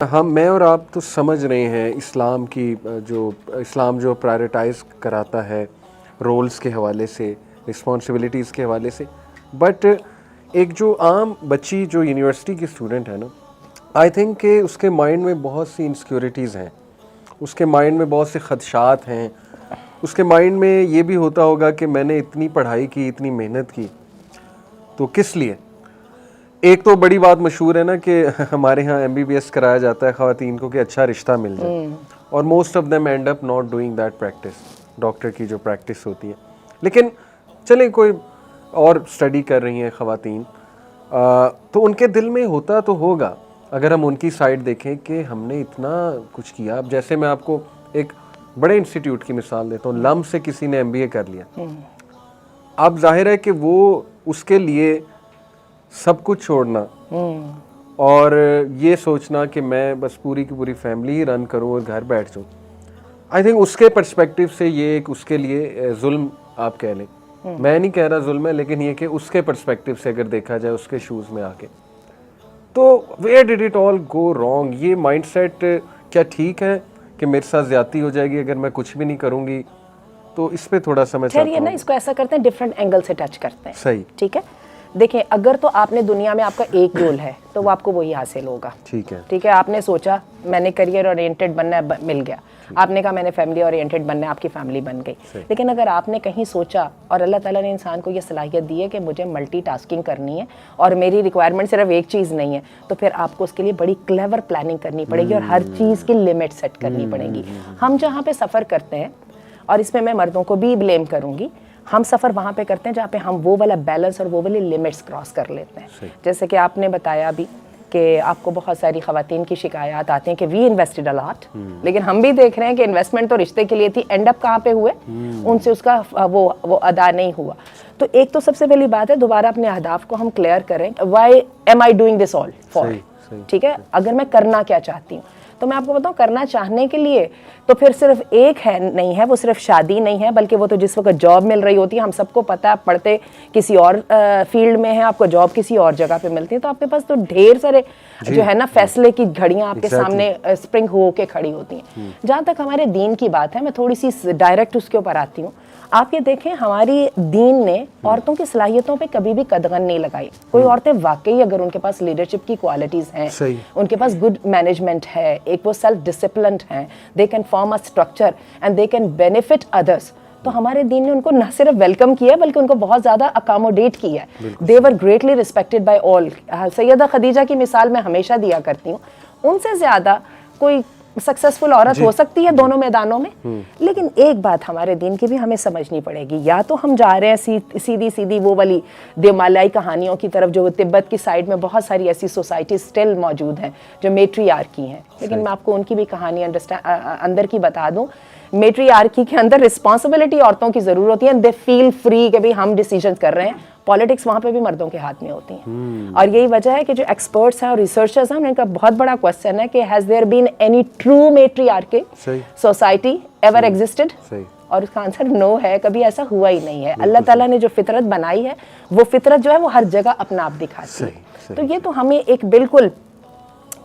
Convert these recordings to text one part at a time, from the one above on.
میں اور آپ تو سمجھ رہے ہیں اسلام جو پرائرٹائز کراتا ہے رولز کے حوالے سے، رسپانسبلٹیز کے حوالے سے، بٹ ایک جو عام بچی جو یونیورسٹی کی اسٹوڈنٹ ہے نا، آئی تھنک کہ اس کے مائنڈ میں بہت سی انسیکیورٹیز ہیں، اس کے مائنڈ میں بہت سے خدشات ہیں، اس کے مائنڈ میں یہ بھی ہوتا ہوگا کہ میں نے اتنی پڑھائی کی، اتنی محنت کی، تو کس لیے؟ ایک تو بڑی بات مشہور ہے نا کہ ہمارے ہاں MBBS کرایا جاتا ہے خواتین کو کہ اچھا رشتہ مل جائے، اور most of them and up not doing that practice, doctor کی جو پریکٹس ہوتی ہے. لیکن چلیں کوئی اور اسٹڈی کر رہی ہیں خواتین، تو ان کے دل میں ہوتا تو ہوگا، اگر ہم ان کی سائڈ دیکھیں کہ ہم نے اتنا کچھ کیا. اب جیسے میں آپ کو ایک بڑے انسٹیٹیوٹ کی مثال دیتا ہوں، لم سے کسی نے MBA کر لیا، اب ظاہر ہے کہ وہ اس کے لیے سب کچھ چھوڑنا اور یہ سوچنا کہ میں بس پوری کی پوری فیملی ہی رن کروں اور گھر بیٹھ جاؤں، آئی تھنک اس کے پرسپیکٹیو سے یہ ایک اس کے لیے ظلم آپ کہہ لیں. میں نہیں کہہ رہا ظلم ہے، لیکن یہ کہ اس کے پرسپیکٹیو سے اگر دیکھا جائے، اس کے شوز میں آ کے، تو where did it all go wrong? یہ مائنڈ سیٹ کیا ٹھیک ہے کہ میرے ساتھ زیادتی ہو جائے گی اگر میں کچھ بھی نہیں کروں گی؟ تو اس پہ تھوڑا سا میں چاہتا ہوں نا اس کو ایسا کرتے ہیں، ڈفرینٹ اینگل سے ٹچ کرتے ہیں. صحیح، ٹھیک ہے. دیکھیں، اگر تو آپ نے دنیا میں آپ کا ایک گول ہے تو وہ آپ کو وہی حاصل ہوگا. ٹھیک ہے، ٹھیک ہے. آپ نے سوچا میں نے کریئر اورینٹڈ بننا ہے، مل گیا. آپ نے کہا میں نے فیملی اورینٹڈ بننا ہے، آپ کی فیملی بن گئی. لیکن اگر آپ نے کہیں سوچا اور اللہ تعالیٰ نے انسان کو یہ صلاحیت دی ہے کہ مجھے ملٹی ٹاسکنگ کرنی ہے اور میری ریکوائرمنٹ صرف ایک چیز نہیں ہے، تو پھر آپ کو اس کے لیے بڑی کلیور پلاننگ کرنی پڑے گی اور ہر چیز کی لمٹ سیٹ کرنی پڑے گی. ہم جہاں پہ سفر کرتے ہیں، اور اس میں میں مردوں کو بھی بلیم کروں گی، ہم سفر وہاں پہ کرتے ہیں جہاں پہ ہم وہ والا بیلنس اور وہ والی لمٹس کراس کر لیتے ہیں. جیسے کہ آپ نے بتایا بھی کہ آپ کو بہت ساری خواتین کی شکایات آتی ہیں کہ وی انویسٹڈ اے لاٹ، لیکن ہم بھی دیکھ رہے ہیں کہ انویسٹمنٹ تو رشتے کے لیے تھی، اینڈ اپ کہاں پہ ہوئے؟ ان سے اس کا وہ ادا نہیں ہوا. تو ایک تو سب سے پہلی بات ہے، دوبارہ اپنے اہداف کو ہم کلیئر کریں. Why am I doing this all for? ٹھیک ہے. اگر میں کرنا کیا چاہتی ہوں، تو میں آپ کو بتاؤں، کرنا چاہنے کے لیے تو پھر صرف ایک ہے نہیں ہے، وہ صرف شادی نہیں ہے، بلکہ وہ تو جس وقت جاب مل رہی ہوتی ہے، ہم سب کو پتہ ہے، آپ پڑھتے کسی اور فیلڈ میں ہیں، آپ کو جاب کسی اور جگہ پہ ملتی ہے، تو آپ کے پاس تو ڈھیر سارے جو ہے نا فیصلے کی گھڑیاں آپ کے سامنے اسپرنگ ہو کے کھڑی ہوتی ہیں. جہاں تک ہمارے دین کی بات ہے، میں تھوڑی سی ڈائریکٹ اس کے اوپر آتی ہوں. آپ یہ دیکھیں، ہماری دین نے عورتوں کی صلاحیتوں پہ کبھی بھی قدغن نہیں لگائی. کوئی عورتیں واقعی اگر ان کے پاس لیڈرشپ کی کوالٹیز ہیں، ان کے پاس گڈ مینجمنٹ ہے، ایک وہ سیلف ڈسپلنڈ ہیں، they can form a structure and they can benefit others, تو ہمارے دین نے ان کو نہ صرف ویلکم کیا ہے بلکہ ان کو بہت زیادہ اکاموڈیٹ کیا ہے. دے ور گریٹلی ریسپیکٹڈ بائی آل. سیدہ خدیجہ کی مثال میں ہمیشہ دیا کرتی ہوں، ان سے زیادہ کوئی سکسیسفل عورت ہو سکتی ہے دونوں میدانوں میں. لیکن ایک بات ہمارے دین کی بھی ہمیں سمجھنی پڑے گی، یا تو ہم جا رہے ہیں سیدھی وہ والی دیومالیائی کہانیوں کی طرف، جو تبت کی سائڈ میں بہت ساری ایسی سوسائٹیز اسٹل موجود ہیں جو میٹری آرکی ہیں. لیکن میں آپ کو ان کی بھی کہانی اندر کی بتا دوں. میٹری آرکی کے اندر رسپانسبلٹی عورتوں کی ضرور ہوتی ہے، دے فیل فری کہ بھی ہم ڈیسیجن کر رہے ہیں. پالیٹکس وہاں پہ بھی مردوں کے ہاتھ میں ہوتی ہیں. اور یہی وجہ ہے کہ جو ایکسپرٹس ہیں اور ریسرچرز ہیں، ان کا بہت بڑا کوسچن ہے کہ has there been any true matriarchy society ever existed? اور اس کا آنسر نو ہے، کبھی ایسا ہوا ہی نہیں ہے. اللہ تعالیٰ نے جو فطرت بنائی ہے، وہ فطرت جو ہے وہ ہر جگہ اپنا آپ دکھاتی ہے. تو یہ تو ہمیں ایک بالکل،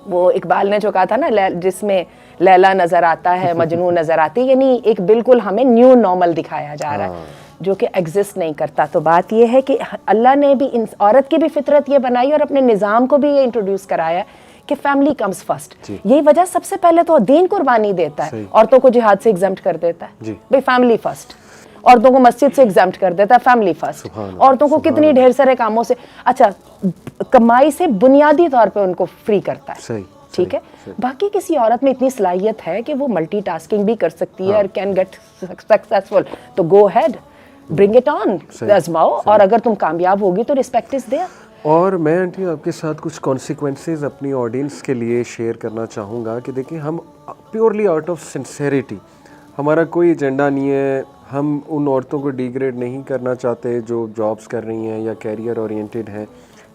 وہ اقبال نے جو کہا تھا نا، جس میں لیلا نظر آتا ہے، مجنوں نظر آتی، یعنی ایک بالکل ہمیں نیو نارمل دکھایا جا رہا ہے جو کہ ایگزسٹ نہیں کرتا. تو بات یہ ہے کہ اللہ نے بھی عورت کی بھی فطرت یہ بنائی اور اپنے نظام کو بھی یہ انٹروڈیوس کرایا کہ فیملی کمز فرسٹ. یہی وجہ سب سے پہلے تو دین قربانی دیتا ہے، عورتوں کو جہاد سے ایگزمپٹ کر دیتا ہے، بھئی فیملی فرسٹ. عورتوں کو مسجد سے ایگزمپٹ کر دیتا ہے، فیملی فرسٹ. عورتوں کو کتنی ڈھیر سارے کاموں سے، اچھا کمائی سے بنیادی طور پہ ان کو فری کرتا ہے. ٹھیک ہے. باقی کسی عورت میں اتنی صلاحیت ہے کہ وہ ملٹی ٹاسکنگ بھی کر سکتی ہے اور کین گیٹ سکسیسفل، تو گو ہیڈ، برنگ اٹ آن، آزماؤ، اور اگر تم کامیاب ہوگی تو ریسپیکٹ از دیئر. اور میں آنٹی آپ کے ساتھ کچھ کانسیکوینسز اپنی آڈینس کے لیے شیئر کرنا چاہوں گا کہ دیکھیں، ہم پیورلی آؤٹ آف سنسیریٹی، ہمارا کوئی ایجنڈا نہیں ہے، ہم ان عورتوں کو ڈیگریڈ نہیں کرنا چاہتے جو جابس کر رہی ہیں یا کیریئر اورینٹیڈ ہیں.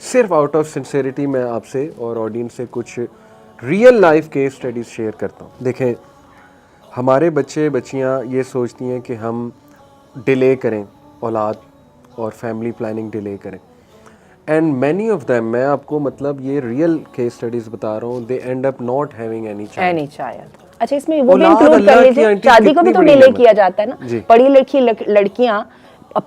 صرف آؤٹ آف سنسیریٹی میں آپ سے اور آڈینس سے کچھ real life case studies share کرتا ہوں. دیکھیں، ہمارے بچے بچیاں یہ سوچتی ہیں کہ ہم ڈیلے کریں اولاد اور فیملی پلاننگ ڈیلے کریں. اینڈ مینی آف دیم, میں آپ کو مطلب یہ ریئل کیس اسٹڈیز بتا رہا ہوں, they end up not having any child. اچھا اس میں وہ بھی انکلوڈ کر لیجیے, شادی کو بھی تو ڈیلے کیا جاتا ہے نا, پڑھی لکھی لڑکیاں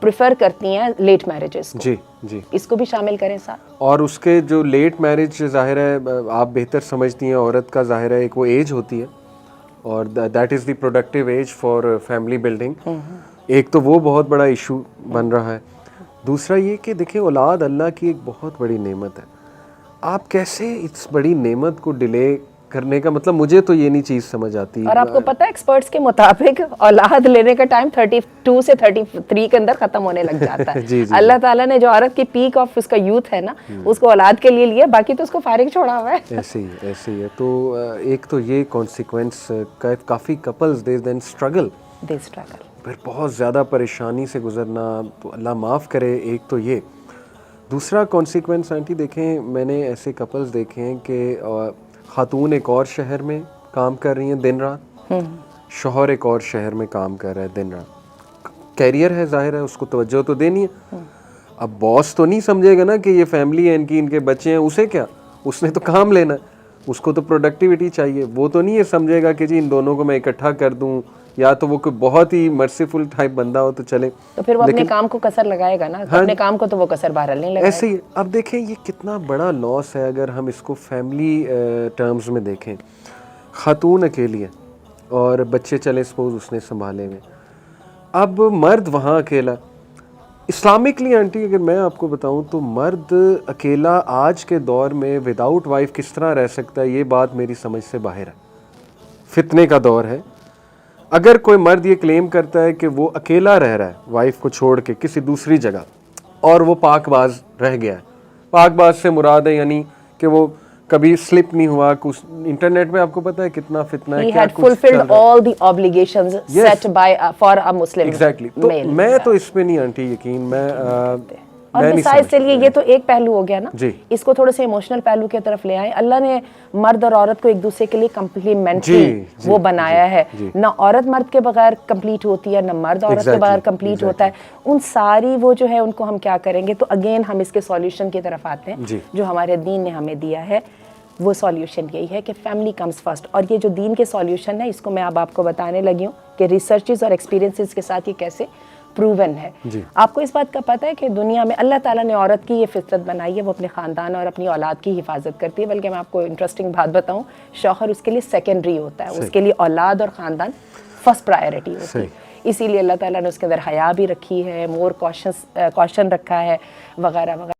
پریفر کرتی ہیں لیٹ میرجز کو, جی جی, اس کو بھی شامل کریں ساتھ. اور اس کے جو لیٹ میرج ظاہر ہے آپ بہتر سمجھتی ہیں, عورت کا ظاہر ہے ایک وہ ایج ہوتی ہے اور that is the productive age for family building. ایک تو وہ بہت بڑا ایشو بن رہا ہے. دوسرا یہ کہ دیکھیں اولاد اللہ کی ایک بہت بڑی نعمت ہے. آپ کیسے اس بڑی نعمت کو ڈیلے کرنے کا, مطلب مجھے تو یہ نہیں چیز سمجھ آتی. اور آپ کو پتہ ہے ایکسپرٹس کے مطابق اولاد لینے کا ٹائم 32 سے 33 کے اندر ختم ہونے لگ جاتا ہے. اللہ تعالیٰ نے جو عورت کی پیک آف اس کا یوتھ ہے نا, اس کو اولاد کے لیے لیا, باقی تو اس کو فارغ چھوڑا ہوا ہے. ایسے ہی ہے. تو ایک تو یہ کانسیکوینس, کافی کپلز دے دین اسٹرگل, پھر بہت زیادہ پریشانی سے گزرنا, تو اللہ معاف کرے. ایک تو یہ. دوسرا کانسیکوینس آنٹی دیکھیں, میں نے ایسے کپلز دیکھے ہیں کہ خاتون ایک اور شہر میں کام کر رہی ہیں دن رات, شوہر ایک اور شہر میں کام کر رہا ہے دن رات. کیریئر ہے ظاہر ہے, اس کو توجہ تو دینی ہے. اب باس تو نہیں سمجھے گا نا کہ یہ فیملی ہے ان کے بچے ہیں, اسے کیا, اس نے تو کام لینا ہے, اس کو تو پروڈکٹیوٹی چاہیے. وہ تو نہیں یہ سمجھے گا کہ جی ان دونوں کو میں اکٹھا کر دوں, یا تو وہ کوئی بہت ہی مرسیفل ٹائپ بندہ ہو تو چلے, تو پھر وہ اپنے کام کو کسر لگائے گا نا, اپنے کام کو تو وہ کسر بہرحال نہیں لگائے گا. ایسے ہی. اب دیکھیں یہ کتنا بڑا لاس ہے اگر ہم اس کو فیملی ٹرمز میں دیکھیں. خاتون اکیلی ہے اور بچے چلے سپوز اس نے سنبھالے ہوئے, اب مرد وہاں اکیلا. اسلامکلی آنٹی اگر میں آپ کو بتاؤں تو مرد اکیلا آج کے دور میں وداؤٹ وائف کس طرح رہ سکتا ہے, یہ بات میری سمجھ سے باہر ہے. فتنے کا دور ہے. اگر کوئی مرد یہ کلیم کرتا ہے کہ وہ اکیلا رہ رہا ہے وائف کو چھوڑ کے کسی دوسری جگہ, اور وہ پاک باز رہ گیا ہے, پاک باز سے مراد ہے یعنی کہ وہ کبھی سلپ نہیں ہوا. کچھ انٹرنیٹ پہ آپ کو پتہ ہے کتنا فتنہ ہے, کیا کچھ چل رہا ہے. all the obligations set by for a Muslim Exactly. تو میں تو اس پہ نہیں آنٹی یقین, میں اور بسائز چلیے یہ تو ایک پہلو ہو گیا نا, اس کو تھوڑے سے ایموشنل پہلو کی طرف لے آئیں. اللہ نے مرد اور عورت کو ایک دوسرے کے لیے کمپلیمنٹری وہ بنایا ہے, نہ عورت مرد کے بغیر کمپلیٹ ہوتی ہے, نہ مرد عورت کے بغیر کمپلیٹ ہوتا ہے. ان ساری وہ جو ہے ان کو ہم کیا کریں گے, تو اگین ہم اس کے سولیوشن کی طرف آتے ہیں جو ہمارے دین نے ہمیں دیا ہے. وہ سولیوشن یہی ہے کہ فیملی کمز فرسٹ. اور یہ جو دین کے سولیوشن ہے اس کو میں اب آپ کو بتانے لگی ہوں کہ ریسرچز اور ایکسپیرینسز کے ساتھ یہ کیسے پروون ہے. آپ کو اس بات کا پتہ ہے کہ دنیا میں اللہ تعالیٰ نے عورت کی یہ فطرت بنائی ہے, وہ اپنے خاندان اور اپنی اولاد کی حفاظت کرتی ہے. بلکہ میں آپ کو انٹرسٹنگ بات بتاؤں, شوہر اس کے لیے سیکنڈری ہوتا ہے, اس کے لیے اولاد اور خاندان فرسٹ پرائیورٹی ہوتی ہے. اسی لیے اللہ تعالیٰ نے اس کے اندر حیا بھی رکھی ہے, مور کوشن رکھا ہے, وغیرہ وغیرہ.